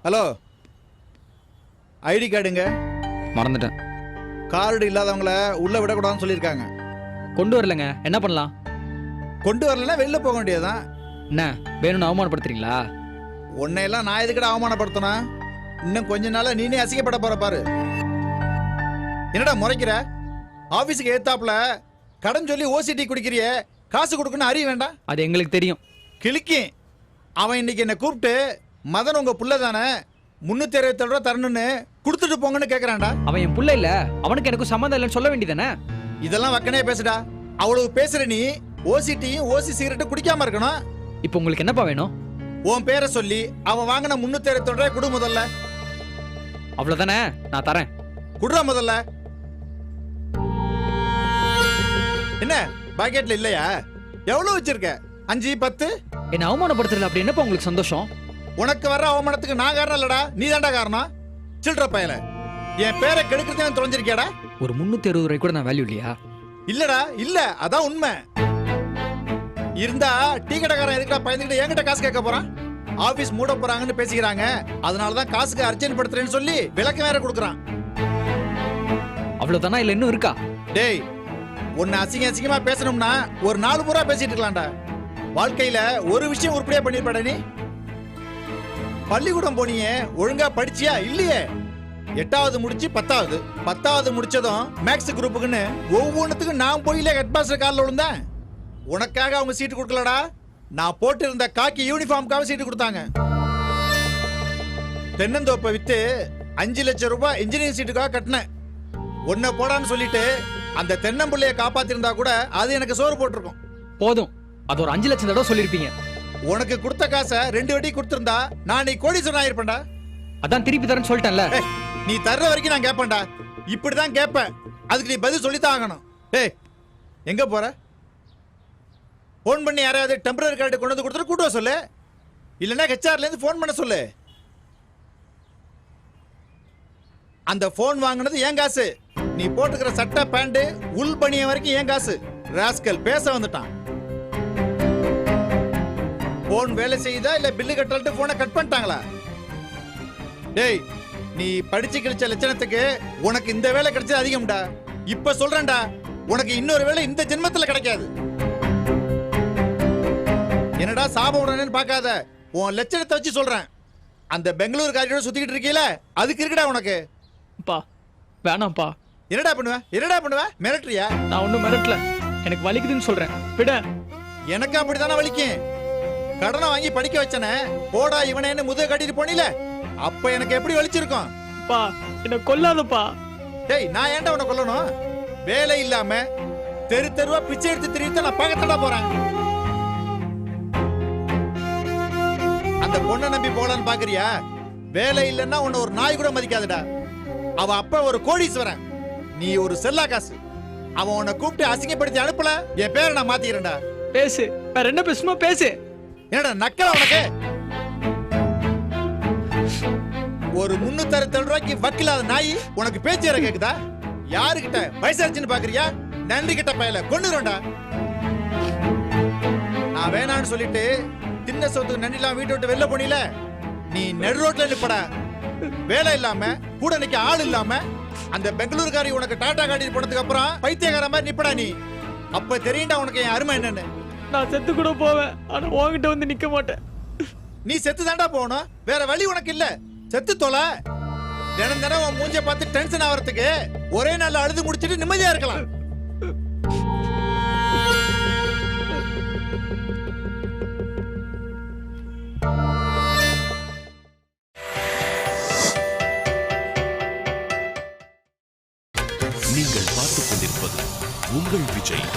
ஹலோ, ஐடி கார்டுங்க மறந்துட்டேன். கார்டு இல்லாதவங்கள உள்ள விடக்கூடாதுன்னு சொல்லியிருக்காங்க. கொண்டு வரலங்க, என்ன பண்ணலாம்? கொண்டு வரலன்னா வெளில போக வேண்டியதுதான். என்ன வேணும்னு அவமானப்படுத்துறீங்களா? உன்னையெல்லாம் நான் எதுக்கடா அவமானப்படுத்தணும்? இன்னும் கொஞ்ச நாள நீனே அசிங்கப்பட போற பாரு. என்னடா முறைக்கிற? ஆபீஸுக்கு ஏத்தாப்புல கடன் சொல்லி ஓசிடி குடிக்கிறிய, காசு கொடுக்கணும் அறிய வேண்டாம்? அது எங்களுக்கு தெரியும். கிளிக்கி அவன் இன்னைக்கு என்ன கூப்பிட்டு மதன் உங்க புள்ள தானே 367 ரூபா தரணும்னு கொடுத்துட்டு போங்கன்னு கேக்குறான்டா. அவன் என் புள்ள இல்ல, அவனுக்கு எனக்கும் சம்மந்தம் இல்லைன்னு சொல்ல வேண்டியதானே? இதெல்லாம் வக்கனே பேசுடா. அவ்வளவு பேசுற நீ ஓசிடியும் ஓசி சிகரெட்டும் குடிக்காம இருக்கணும். இப்போ உங்களுக்கு என்னப்பா வேணும்? உன் பேரை சொல்லி அவன் வாங்கின 367 ரூபாய் கொடு முதல்ல. அவ்வளவுதானே, நான் தரேன். குடுறா முதல்ல. என்ன பாக்கெட்ல இல்லையா? எவ்வளவு வச்சிருக்க? 5 10? என்ன அவமானப்படுத்துறதுல அப்படி என்னப்பா உங்களுக்கு சந்தோஷம்? உனக்கு வர்ற அவமானத்துக்கு நான் காரணம் இல்லடா, நீ தான்டா காரணம். சில்ற பயல, என் பேரை கெடுக்கிறதே தொலைஞ்சிருக்கியாடா? ஒரு 360 ரூபாய் கூட நான் வேல்யூ இல்லையா? இல்லடா இல்ல, அதான் உண்மை. இருந்தா டீ கடைக்காரன் எதுக்குடா பயந்துக்கிட்டு என்கிட்ட காசு கேட்க போறான்? ஆபீஸ் மூட போறாங்கன்னு பேசிக்கிறாங்க, அதனாலதான் காசுக்கு அர்ஜென்ட் படுத்துறேன்னு சொல்லி விளக்கம் வேற கொடுக்குறான். அவ்வளவுதானா இல்ல இன்னும் இருக்கா? டேய், உன்னை அசிங்கமா பேசணும்னா ஒரு 4 முறை பேசிட்டு இருக்கலாம்டா. வாழ்க்கையில ஒரு விஷயம் உருப்படியா பண்ணிருப்பட நீ. பள்ளிக்கூடம் போனியே, ஒழுங்கா படிச்சியா? இல்லையே. 8வது முடிச்சு 10வது முடிச்சதும் மேக்ஸ் குரூப்புக்குன்னு ஒவ்வொன்றுத்துக்கும் நான் போயில ஹெட் மாஸ்டர் காலில் விழுந்தேன். உனக்காக அவங்க சீட்டு கொடுக்கலடா, நான் போட்டு இருந்த காக்கி யூனிஃபார்முக்காக சீட்டு கொடுத்தாங்க. தென்னந்தோப்பை வித்து 5 லட்சம் ரூபாய் இன்ஜினியரிங் சீட்டுக்காக கட்டினேன். உன்னை போடான்னு சொல்லிட்டு அந்த தென்னம்பிள்ளைய காப்பாத்திருந்தா கூட அது எனக்கு சோறு போட்டிருக்கும். போதும், அது ஒரு 5 லட்சம் தடவை சொல்லிருப்பீங்க. உனக்கு கொடுத்த காசை 2 வட்டி கொடுத்திருந்தா நான் நீ கோடீஸ்வரன் ஆயிருப்பேன்டா. அதான் திருப்பி தரேன்னு சொல்லிட்டேன்ல. நீ தர்ற வரைக்கும் நான் கேட்பேன்டா. இப்படிதான் கேட்பேன், அதுக்கு நீ பதில் சொல்லித்தான் ஆகணும். டேய், எங்க போற? போன் பண்ணி யாராவது டெம்பரரி கார்டு கொண்டு வந்து கொடுத்துட்டு கூட்டு வர சொல்லு, இல்லைன்னா ஹெச்ஆர்ல இருந்து போன் பண்ண சொல்லு. அந்த போன் வாங்கினது ஏன் காசு, நீ போட்டுக்கிற சட்டை பேண்ட் உள் பனிய வரைக்கும் ஏன் காசு. ராஸ்கல் பேச வந்துட்டான். போன் வேலை செய்யுதா இல்ல பில்லு கட்டலட்டு போனை கட் பண்ணிட்டாங்களா? டேய், நீ படிச்சு கிழிச்ச லட்சணத்துக்கு உனக்கு இந்த வேலை கிடைச்சது அதிகம்டா. இப்ப சொல்றேன்டா, உனக்கு இன்னொரு வேலை இந்த ஜென்மத்துல கிடைக்காது. என்னடா சாபம் உடனேன்னு பார்க்காத, உன் லட்சணத்தை வச்சு சொல்றேன். அந்த பெங்களூர் காரியோட சுத்திக்கிட்டு இருக்கீல, அதுக்கு இருக்குடா உனக்கு. அப்பா வேணாம்ப்பா. என்னடா பண்ணுவ மிரட்டுறியா? நான் ஒன்றும் மிரட்டல, எனக்கு வலிக்குதுன்னு சொல்றேன். விட. எனக்கு அப்படித்தானே வலிக்கும். கடனை வாங்கி படிக்க வச்சனே, போடா இவனேன்னு முதுக கட்டிட்டு போனில, அப்ப எனக்கு எப்படி வலிச்சிருக்கும்? பா என்ன கொல்லாதப்பா. டேய், நான் ஏன்டா உன்னை கொல்லணும்? வேலை இல்லாம தெரு தெருவா பிச்சை எடுத்து திரிவிட்டு நான் பார்க்கத்தடா போறேன். அந்த பொண்ணை நம்பி போலான்னு பாக்குறியா? வேலை இல்லைன்னா உன்னை ஒரு நாய் கூட மதிக்காதுடா. அவ அப்ப ஒரு கோடீஸ்வரன், நீ ஒரு செல்லா காசு. அவன் உன்னை கூப்பிட்டு அசிங்கப்படுத்தி அனுப்பல, என் பேரை நான் மாத்திக்கிறேன்டா. பேசு, வேற என்ன பேசுமா பேசு. என்னடா நக்கல உனக்கு? ஒரு 360 ரூபாய்க்கு வக்கில்லாத நாய் உனக்கு பேச்சு வேற கேக்குதா? யாருகிட்ட வயசாச்சுன்னு பாக்குறியா? நன்றி கிட்ட பயல கொன்னுறோம்டா. நான் வேணான்னு சொல்லிட்டு தின்ன சொத்துக்கு நன்றிலாம் வீட்டை விட்டு வெளில போனில, நீ நடு ரோட்ல நிப்படா. வேலை இல்லாம கூட நிக்க ஆள் இல்லாம அந்த பெங்களூர்காரி உனக்கு டாடா காட்டிட்டு போனதுக்கு அப்புறம் பைத்தியக்கார மாதிரி நிப்படா நீ. அப்ப தெரியும்டா உனக்கு என் அருமை என்னன்னு. நான் செத்து கூட போவேன், ஆனா உன்கிட்ட வந்து நிக்க மாட்டேன். நீ செத்து தாண்டா போகணும், வேற வழி உனக்கு இல்ல. செத்து தொலை. தினம் தினம் உன் மூஞ்ச பார்த்து டென்ஷன் ஆகிறதுக்கு ஒரே நாள்ல அழுது முடிச்சிட்டு நிம்மதியா இருக்கலாம். நீங்கள் பார்த்துக் கொண்டிருப்பது உங்கள் விஜய்.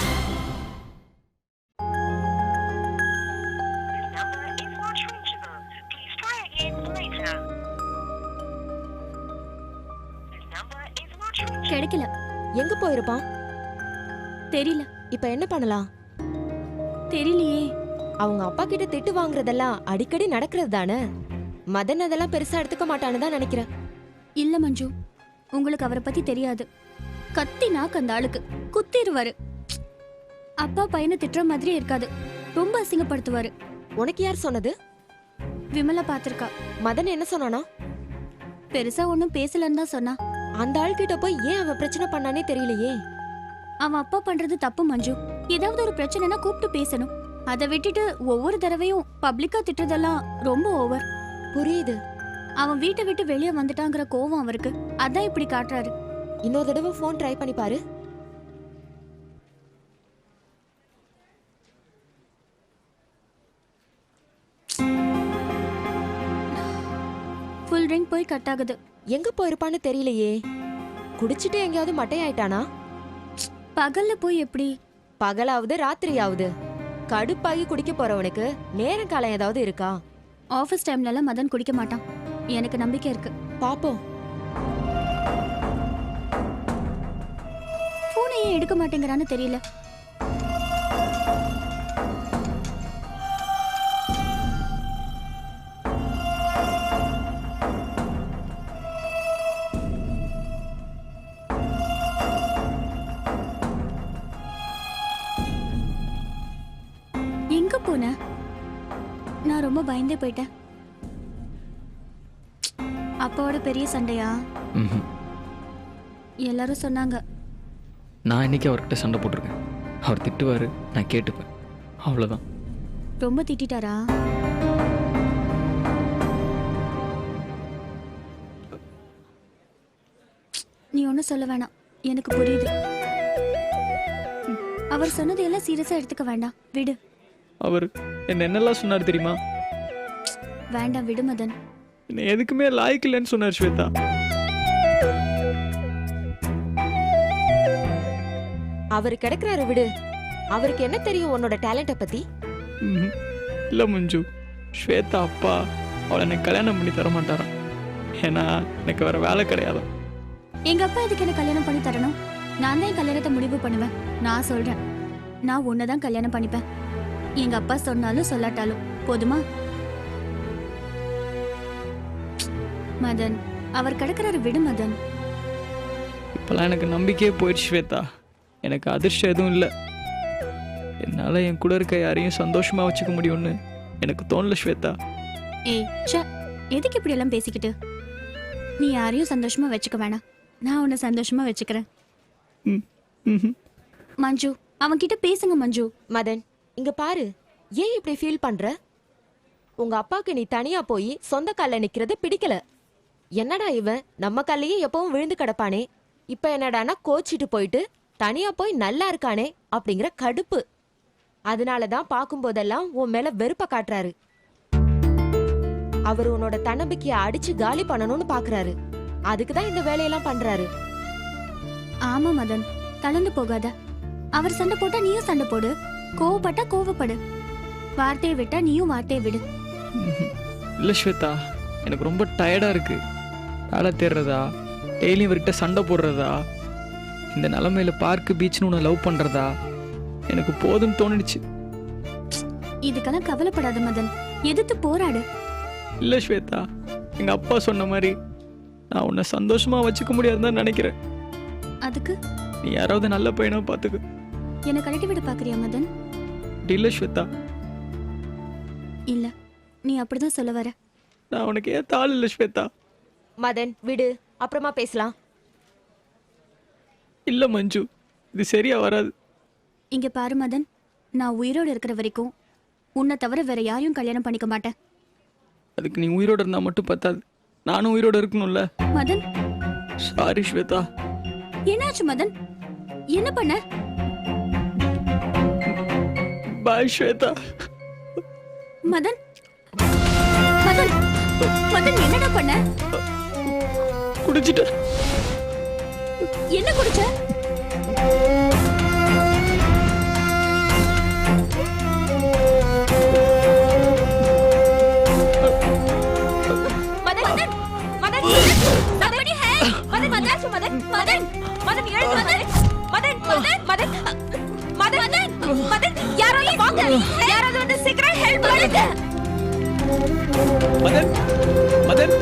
கிடைக்கல. எங்க போயிருப்பான் தெரியல. இப்ப என்ன பண்ணலாம்? தெரியலையே. அவங்க அப்பா கிட்ட திட்டு வாங்குறதெல்லாம் அடிக்கடி நடக்கிறது தானே. மதன் அதெல்லாம் பெருசா எடுத்துக்க மாட்டான்னு தான் நினைக்கிறேன். இல்ல மஞ்சு, உங்களுக்கு அவரை பத்தி தெரியாது. கத்தினா அந்த ஆளுக்கு குத்திடுவாரு. அப்பா பையனை திட்டுற மாதிரி இருக்காது, ரொம்ப அசிங்கப்படுத்துவாரு. உனக்கு யார் சொன்னது? விமலா பாத்திருக்கா. மதன் என்ன சொன்னானா? பெருசா ஒன்னும் பேசலன்னு தான் சொன்னா. அந்த ஆள் கிட்ட போய் ஏன் அவன் பிரச்சனை பண்ணானே தெரியலையே. அவன் அப்பா பண்றது தப்பு மஞ்சு. ஏதாவது ஒரு பிரச்சனைனா கூப்பிட்டு பேசணும். அதை விட்டுட்டு ஒவ்வொரு தடவையும் பப்ளிக்கா திட்டுறதெல்லாம் ரொம்ப ஓவர். புரியுது. அவன் வீட்டை விட்டு வெளியே வந்துட்டாங்கிற கோவம் அவருக்கு, அதான் இப்படி காட்டுறாரு. இன்னொரு தடவை போன் ட்ரை பண்ணி பாரு. ஃபுல் ரிங் போய் கட் ஆகுது. எங்க போயிருப்பான்னு தெரியலையே. குடிச்சிட்டு எங்கேயாவது மட்டையாயிட்டானா? பகல்ல போய் எப்படி? பகலாவது ராத்திரியாவது கடுப்பாகி குடிக்க போறவனுக்கு நேரம் காலம் ஏதாவது இருக்கா? ஆபீஸ் டைம்ல எல்லாம் மதன் குடிக்க மாட்டான், எனக்கு நம்பிக்கை இருக்கு. பாப்போம். போனை ஏன் எடுக்க மாட்டேங்கிறான்னு தெரியல. எங்க போன? நான் ரொம்ப பயந்தே போயிட்டேன். அப்பாவோட பெரிய சண்டையா? எல்லாரும் சொன்னாங்க. நான் இன்னைக்கு அவர்கிட்ட சண்டை போட்டிருக்கேன். அவர் திட்டுவாரு, நான் கேட்டுப்பேன், அவ்வளோதான். ரொம்ப திட்டாரா? நீ ஒன்னும் சொல்ல வேணாம், எனக்கு புரியுது. அவர் சொன்னது எல்லாம் சீரியஸா எடுத்துக்க வேண்டாம், விடு. அவர் என்ன என்னெல்லாம் சொன்னார் தெரியுமா? வேண்டாம், விடு மதன். என்ன எதுக்குமே லாய்க்கு இல்லைன்னு சொன்னார் ஸ்வேதா. அவரு கிடைக்கிறாரு, விடு. அவருக்கு என்ன தெரியும் உன்னோட டேலண்ட பத்தி? இல்ல மஞ்சு, ஸ்வேதா அப்பா அவளை எனக்கு கல்யாணம் பண்ணி தர மாட்டாராம். ஏன்னா எனக்கு வேற வேலை கிடையாது. எங்க அப்பா இதுக்கு என்ன கல்யாணம் பண்ணி தரணும்? நான் தான் என் கல்யாணத்தை முடிவு பண்ணுவேன். நான் சொல்றேன், நான் உன்னதான் கல்யாணம் பண்ணிப்பேன். எங்க அப்பா சொன்னாலும் சொல்லாட்டாலும் போதுமா? மதன், அவர் கிடக்கிறாரு, விடு மதன். இப்பெல்லாம் எனக்கு நம்பிக்கையே போயிடுச்சு ஸ்வேதா. எனக்கு அதிர்ஷ்டம் எதுவும் இல்லை. என்னால் என் கூட இருக்க யாரையும் சந்தோஷமா வச்சுக்க முடியும்னு எனக்கு தோணல ஸ்வேதா. ஏய் ச்சே, எதுக்கு இப்படி எல்லாம் பேசிக்கிட்டு? நீ யாரையும் சந்தோஷமா வச்சுக்க வேணாம், நான் உன்னை சந்தோஷமா வச்சுக்கிறேன். மஞ்சு, அவன்கிட்ட பேசுங்க மஞ்சு. மதன், இங்க பாரு, ஏன் இப்படி ஃபீல் பண்ற? உங்க அப்பாக்கு நீ தனியா போய் சொந்த கால்ல நிக்கிறது பிடிக்கல. என்னடா இவன் நம்ம கால்லையே எப்பவும் விழுந்து கிடப்பானே, இப்ப என்னடானா கோச்சிட்டு போயிட்டு தனியா போய் நல்லா இருக்கானே அப்படிங்கிற கடுப்பு. அதனாலதான் பாக்கும்போதெல்லாம் உன் மேல வெறுப்ப காட்டுறாரு. அவர் உன்னோட தன்னம்பிக்கைய அடிச்சு காலி பண்ணணும்னு பாக்குறாரு. அதுக்குதான் இந்த வேலையெல்லாம் பண்றாரு. ஆமா மதன், தளர்ந்து போகாத. அவர் சண்டை போட்டா நீயும் சண்டை போடு, கோவப்பட்டா கோவப்படு, வார்த்தையை விட்டா நீயும் வார்த்தையை விடு. இல்ல ஸ்வேதா, எனக்கு ரொம்ப டயர்டா இருக்கு. வேலை தேடுறதா, டெய்லியும் இவர்கிட்ட சண்டை போடுறதா, இந்த நிலைமையில பார்க்கு பீச்னு உன்னை லவ் பண்றதா, எனக்கு போதும்னு தோணிடுச்சு. இதுக்கெல்லாம் கவலைப்படாத மதன், எதிர்த்து போராடு. இல்ல ஸ்வேதா, எங்க அப்பா சொன்ன மாதிரி நான் உன்னை சந்தோஷமா வச்சுக்க முடியாதுன்னு தான் நினைக்கிறேன். அதுக்கு நீ யாராவது நல்ல பையனா பாத்துக்க. என்னை கழட்டி விட பாக்குறியா மதன்? அப்படி இல்ல ஸ்வேதா, இல்ல, நீ அப்படிதான் சொல்ல வர. நான் உனக்கு ஏத்த ஆள் இல்ல ஸ்வேதா. மதன் விடு, அப்புறமா பேசலாம். இல்ல மஞ்சு, இது சரியா வராது. இங்க பாரு மதன், நான் உயிரோடு இருக்கிற வரைக்கும் உன்னை தவிர வேற யாரையும் கல்யாணம் பண்ணிக்க மாட்டேன். அதுக்கு நீ உயிரோட இருந்தா மட்டும் பத்தாது, நானும் உயிரோட இருக்கணும்ல. மதன், சாரி ஸ்வேதா. என்னாச்சு மதன்? என்ன பண்ண? பாய் ஸ்வேதா. மதன், மதன், மதன் என்னடா பண்ண? குடிச்சிட்ட. என்ன குடிச்ச? Madan, Madan, Madan, somebody help! மதன், மதன், மதன், மதன், மதன், எழுந்து மதன், மதன், மதன், மதன், மதன், மதன், யாராவது வாங்க, யாராவது வந்து சீக்கிரம் ஹெல்ப் பண்ணுங்க. மதன், மதன்,